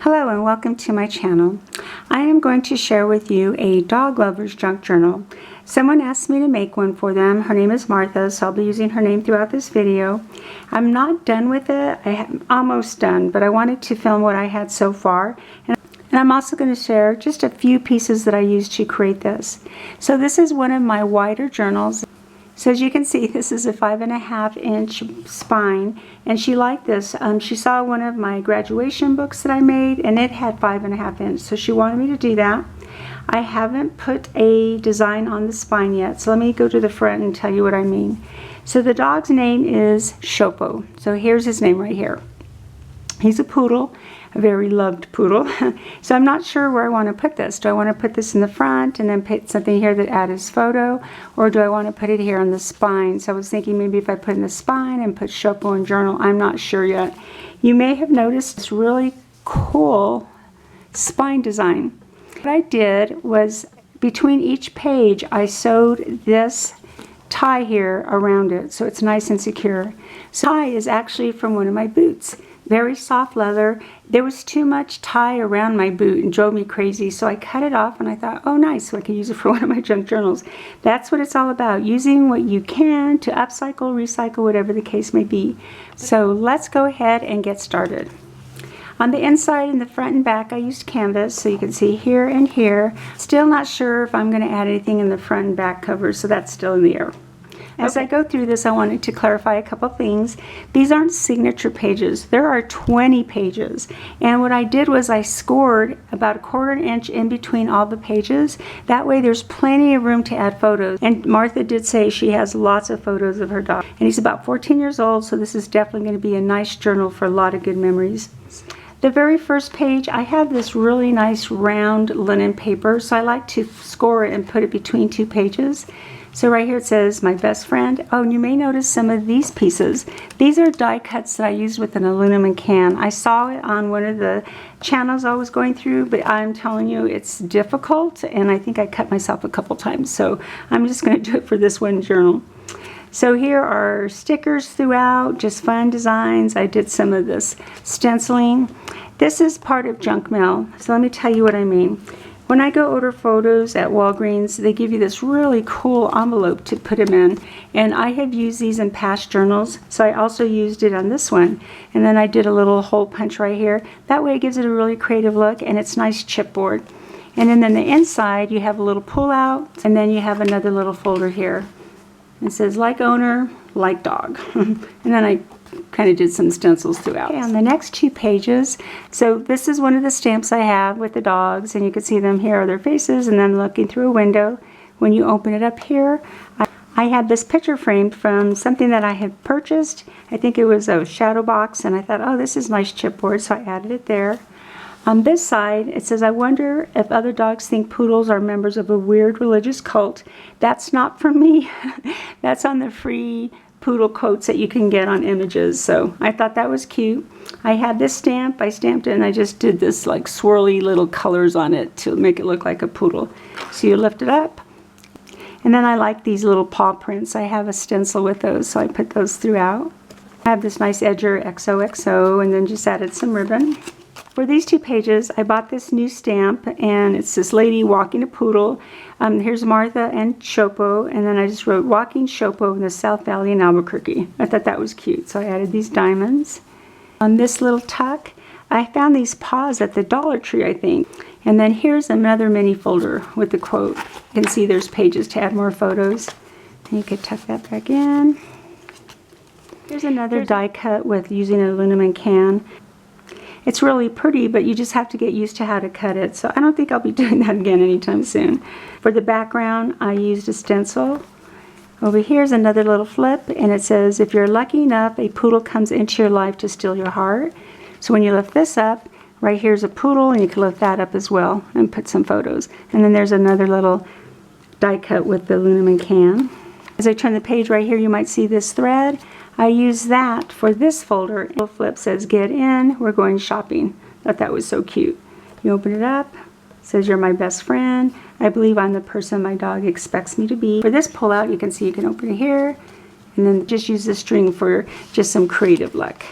Hello and welcome to my channel. I am going to share with you a dog lover's junk journal. Someone asked me to make one for them. Her name is Martha, so I'll be using her name throughout this video. I'm not done with it. I'm almost done, but I wanted to film what I had so far. And I'm also going to share just a few pieces that I used to create this. So this is one of my wider journals. So as you can see, this is a 5.5-inch spine, and she liked this. She saw one of my graduation books that I made, and it had 5.5 inch, so she wanted me to do that. I haven't put a design on the spine yet, so let me go to the front and tell you what I mean. So the dog's name is Chopo. So here's his name right here. He's a poodle, a very loved poodle. So I'm not sure where I want to put this. Do I want to put this in the front and then put something here that adds his photo, or do I want to put it here on the spine? So I was thinking maybe if I put in the spine and put Chopo in journal, I'm not sure yet. You may have noticed this really cool spine design. What I did was between each page I sewed this tie here around it so it's nice and secure. So tie is actually from one of my boots. Very soft leather. There was too much tie around my boot and drove me crazy, so I cut it off and I thought, oh nice, so I could use it for one of my junk journals. That's what it's all about, using what you can to upcycle, recycle, whatever the case may be. So let's go ahead and get started. On the inside and the front and back I used canvas, so you can see here and here. Still not sure if I'm going to add anything in the front and back covers, so that's still in the air. As I go through this, I wanted to clarify a couple things. These aren't signature pages. There are 20 pages. And what I did was I scored about 1/4 inch in between all the pages. That way there's plenty of room to add photos. And Martha did say she has lots of photos of her dog. And he's about 14 years old, so this is definitely going to be a nice journal for a lot of good memories. The very first page, I have this really nice round linen paper, so I like to score it and put it between two pages. So right here it says, my best friend. Oh, and you may notice some of these pieces. These are die cuts that I used with an aluminum can. I saw it on one of the channels I was going through, but I'm telling you it's difficult, and I think I cut myself a couple times. So I'm just going to do it for this one journal. So here are stickers throughout, just fun designs. I did some of this stenciling. This is part of junk mail, so let me tell you what I mean. When I go order photos at Walgreens, they give you this really cool envelope to put them in. And I have used these in past journals, so I also used it on this one. And then I did a little hole punch right here. That way it gives it a really creative look, and it's nice chipboard. And then on the inside, you have a little pull out, and then you have another little folder here. It says, like owner, like dog. And then I kind of did some stencils throughout. Okay, on the next two pages, so this is one of the stamps I have with the dogs, and you can see them here are their faces, and then looking through a window. When you open it up here, I had this picture framed from something that I had purchased. I think it was a shadow box, and I thought, oh, this is nice chipboard, so I added it there. On this side, it says, I wonder if other dogs think poodles are members of a weird religious cult. That's not from me. That's on the free poodle coats that you can get on Images. So I thought that was cute. I had this stamp. I stamped it, and I just did this like swirly little colors on it to make it look like a poodle. So you lift it up. And then I like these little paw prints. I have a stencil with those, so I put those throughout. I have this nice edger XOXO, and then just added some ribbon. For these two pages, I bought this new stamp, and it's this lady walking a poodle. Here's Martha and Chopo, and then I just wrote walking Chopo in the South Valley in Albuquerque. I thought that was cute, so I added these diamonds. On this little tuck, I found these paws at the Dollar Tree, I think. And then here's another mini folder with the quote. You can see there's pages to add more photos. And you could tuck that back in. Here's another die cut with using an aluminum can. It's really pretty, but you just have to get used to how to cut it. So I don't think I'll be doing that again anytime soon. For the background, I used a stencil. Over here is another little flip, and it says, if you're lucky enough, a poodle comes into your life to steal your heart. So when you lift this up, right here's a poodle, and you can lift that up as well and put some photos. And then there's another little die cut with the aluminum can. As I turn the page right here, you might see this thread. I use that for this folder. The flip says, get in, we're going shopping. Thought that was so cute. You open it up, it says, you're my best friend. I believe I'm the person my dog expects me to be. For this pull out, you can see you can open it here, and then just use the string for just some creative luck.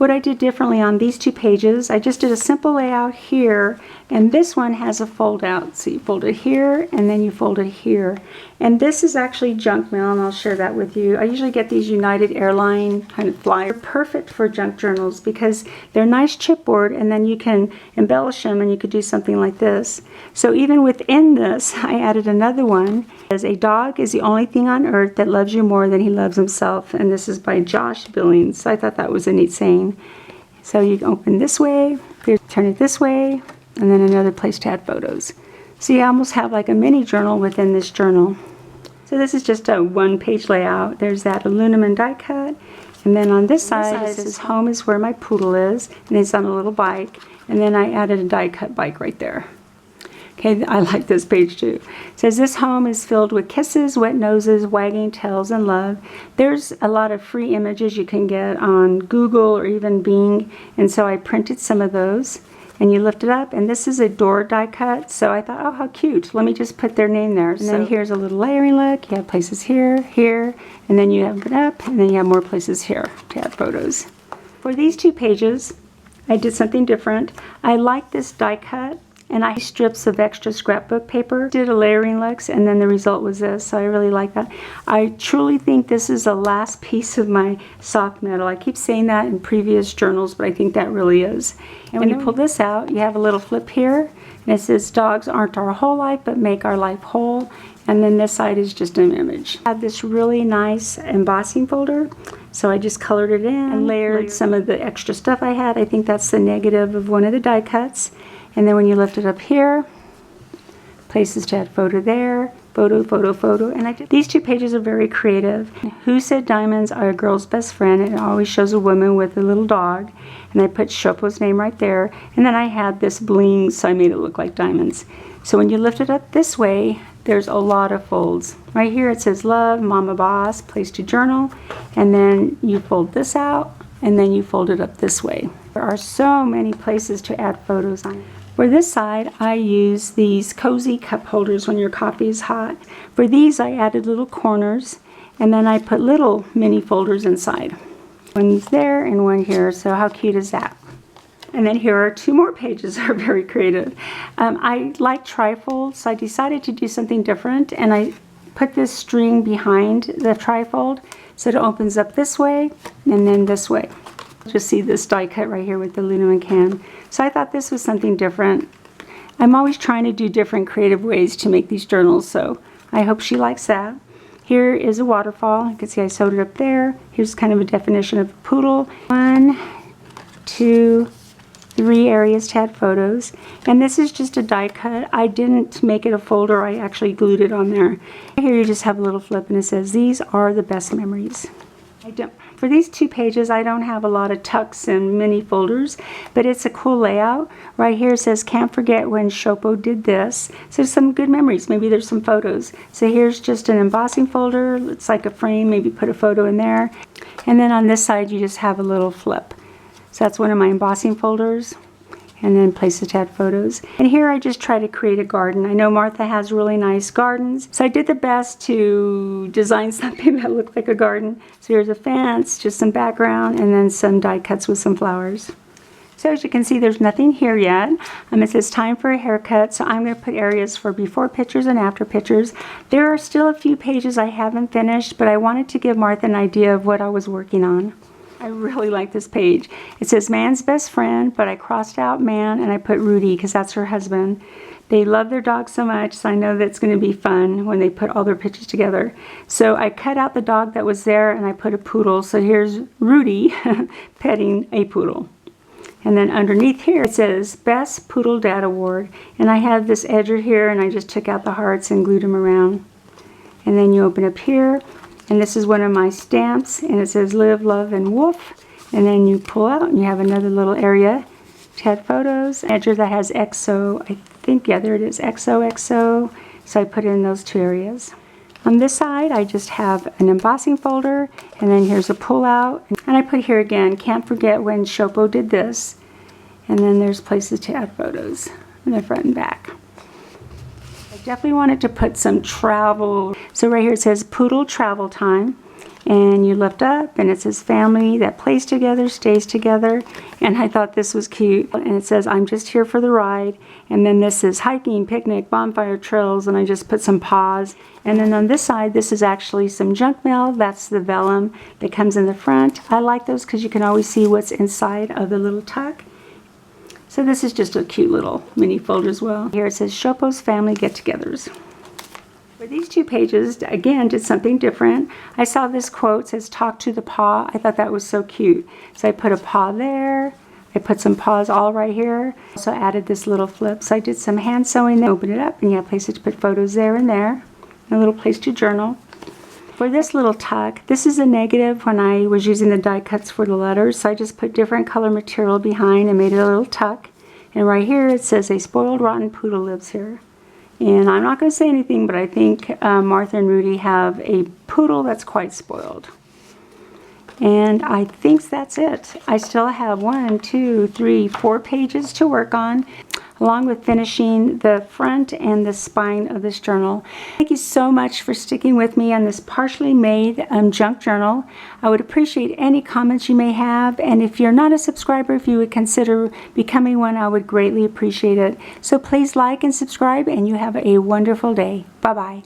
What I did differently on these two pages, I just did a simple layout here, and this one has a fold out. So you fold it here, and then you fold it here. And this is actually junk mail, and I'll share that with you. I usually get these United Airline kind of flyers. They're perfect for junk journals because they're nice chipboard, and then you can embellish them, and you could do something like this. So even within this, I added another one. As a dog is the only thing on earth that loves you more than he loves himself, and this is by Josh Billings. So I thought that was a neat saying. So you open this way, turn it this way, and then another place to add photos. So you almost have like a mini journal within this journal. So this is just a one-page layout. There's that aluminum die cut, and then on this side it says home is where my poodle is, and it's on a little bike, and then I added a die cut bike right there. Okay, I like this page too. It says this home is filled with kisses, wet noses, wagging tails, and love. There's a lot of free images you can get on Google or even Bing, and so I printed some of those. And you lift it up, and this is a door die cut, so I thought, oh, how cute. Let me just put their name there. And then here's a little layering look. You have places here, here, and then you have it up, and then you have more places here to add photos. For these two pages, I did something different. I like this die cut, and I strips of extra scrapbook paper. Did a layering looks, and then the result was this, so I really like that. I truly think this is the last piece of my soft metal. I keep saying that in previous journals, but I think that really is. And when you pull this out, you have a little flip here, and it says dogs aren't our whole life, but make our life whole. And then this side is just an image. I have this really nice embossing folder, so I just colored it in and layered some of the extra stuff I had. I think that's the negative of one of the die cuts. And then when you lift it up here, places to add photo there, photo, photo, photo. And these two pages are very creative. Who said diamonds are a girl's best friend? And it always shows a woman with a little dog. And I put Chopo's name right there. And then I had this bling, so I made it look like diamonds. So when you lift it up this way, there's a lot of folds. Right here it says love, mama boss, place to journal. And then you fold this out, and then you fold it up this way. There are so many places to add photos on. For this side, I use these cozy cup holders when your coffee is hot. For these, I added little corners, and then I put little mini folders inside. One's there and one here, so how cute is that? And then here are two more pages that are very creative. I like trifolds, so I decided to do something different, and I put this string behind the trifold so it opens up this way and then this way. Just see this die cut right here with the aluminum can. So I thought this was something different. I'm always trying to do different creative ways to make these journals, so I hope she likes that. Here is a waterfall. You can see I sewed it up there. Here's kind of a definition of a poodle. 1, 2, 3 areas to add photos. And this is just a die cut. I didn't make it a folder. I actually glued it on there. Here you just have a little flip, and it says, these are the best memories. For these two pages, I don't have a lot of tucks and mini folders, but it's a cool layout. Right here it says, can't forget when Chopo did this. So some good memories. Maybe there's some photos. So here's just an embossing folder. It's like a frame. Maybe put a photo in there. And then on this side, you just have a little flip. So that's one of my embossing folders. And then places to add photos. And here I just try to create a garden. I know Martha has really nice gardens, so I did the best to design something that looked like a garden. So here's a fence, just some background, and then some die cuts with some flowers. So as you can see, there's nothing here yet. It says time for a haircut, so I'm going to put areas for before pictures and after pictures. There are still a few pages I haven't finished, but I wanted to give Martha an idea of what I was working on. I really like this page. It says man's best friend, but I crossed out man and I put Rudy because that's her husband. They love their dog so much, so I know that's going to be fun when they put all their pictures together. So I cut out the dog that was there and I put a poodle. So here's Rudy petting a poodle. And then underneath here it says Best Poodle Dad Award. And I have this edger here and I just took out the hearts and glued them around. And then you open up here. And this is one of my stamps, and it says Live, Love, and Woof. And then you pull out, and you have another little area to add photos. Edger that has XO, I think, yeah, there it is, XOXO. So I put it in those two areas. On this side, I just have an embossing folder, and then here's a pull out. And I put here again, can't forget when Chopo did this. And then there's places to add photos in the front and back. Definitely wanted to put some travel. So right here it says Poodle Travel Time. And you lift up, and it says family that plays together, stays together. And I thought this was cute. And it says, I'm just here for the ride. And then this is hiking, picnic, bonfire, trails, and I just put some paws. And then on this side, this is actually some junk mail. That's the vellum that comes in the front. I like those because you can always see what's inside of the little tuck. So this is just a cute little mini folder as well. Here it says Chopo's family get-togethers. For these 2 pages, again, did something different. I saw this quote, says, talk to the paw. I thought that was so cute. So I put a paw there. I put some paws all right here. Also added this little flip. So I did some hand sewing there. Open it up, and you have a place to put photos there and there. And a little place to journal. For this little tuck, this is a negative when I was using the die cuts for the letters. So I just put different color material behind and made it a little tuck. And right here it says, a spoiled rotten poodle lives here. And I'm not going to say anything, but I think Martha and Rudy have a poodle that's quite spoiled. And I think that's it. I still have 1, 2, 3, 4 pages to work on, along with finishing the front and the spine of this journal. Thank you so much for sticking with me on this partially made junk journal. I would appreciate any comments you may have, and if you're not a subscriber, if you would consider becoming one, I would greatly appreciate it. So please like and subscribe, and you have a wonderful day. Bye-bye.